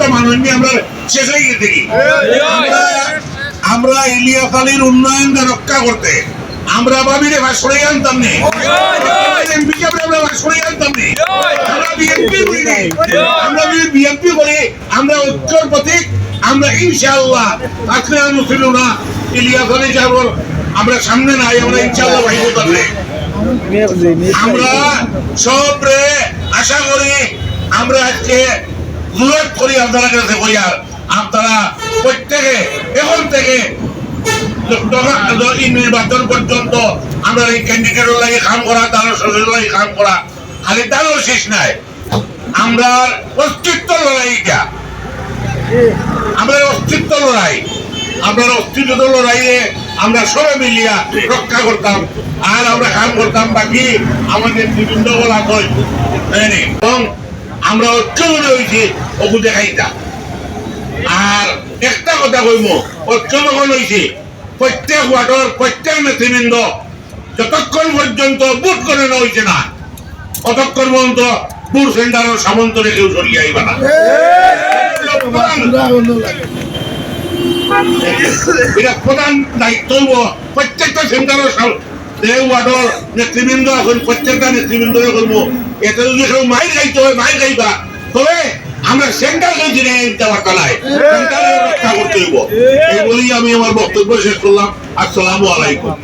একটা মানুষ নিয়ে আমরা শেষ হয়ে গেছি। আমরা ইলিয়াস আলীর উন্নয়ন রক্ষা করতে আমরা ভাবিরে ভাষণে আনতাম নি, আমরা বিএনপি করি, আমরা ঐক্যর প্রতীক। আমরা ইনশাআল্লাহ আজকে ছিল না ইলিয়াস আলী সাহেব আমরা সামনে নাই, আমরা ইনশাআল্লাহ ভাইব থাকবে। আমরা সব রে আশা করি আমরা আজকে জোরাত করি আপনারা কাছে কইয়া আপনারা প্রত্যেকে এখন থেকে নির্বাচন পর্যন্ত আমরা এই ক্যান্ডিডেটের লাগে কাম করা, তার শরীর লাগে কাম করা, খালি তারও শেষ নাই। আমরা অস্তিত্ব লড়াইটা, আমরা অস্তিত্ব লড়াই, আমরা অস্তিত্ব লড়াইয়ে আমরা সবাই মিলিয়া রক্ষা করতাম আর আমরা কাম করতাম। বাকি আমাদের বিভিন্ন বলা হয় এবং আমরা ঐক্য মনে হয়েছি ওগু দেখাইতা। আর একটা কথা কইব, ঐক্য যখন হয়েছে প্রত্যেক ওয়ার্ডের প্রত্যেক নেতৃবৃন্দ যতক্ষণ পর্যন্ত বুট করে নেওয়া হয়েছে না ততক্ষণ পর্যন্ত বুট সেন্টারের সামন্তরে কেউ সরিয়ে আইবা না। এটা প্রধান দায়িত্ব হইব প্রত্যেকটা সেন্টারের ওয়ার্ডের নেতৃবৃন্দ এখন প্রত্যেকটা নেতৃবৃন্দ করবো। এতে যদি কেউ মাইর খাইতে হয় মাইর খাইবা, তবে আমরা সেন্টার জিনে দেওয়াটা নাই, সেন্টারে রক্ষা করতে হইব। এই বলেই আমি আমার বক্তব্য শেষ করলাম। আসসালামু আলাইকুম।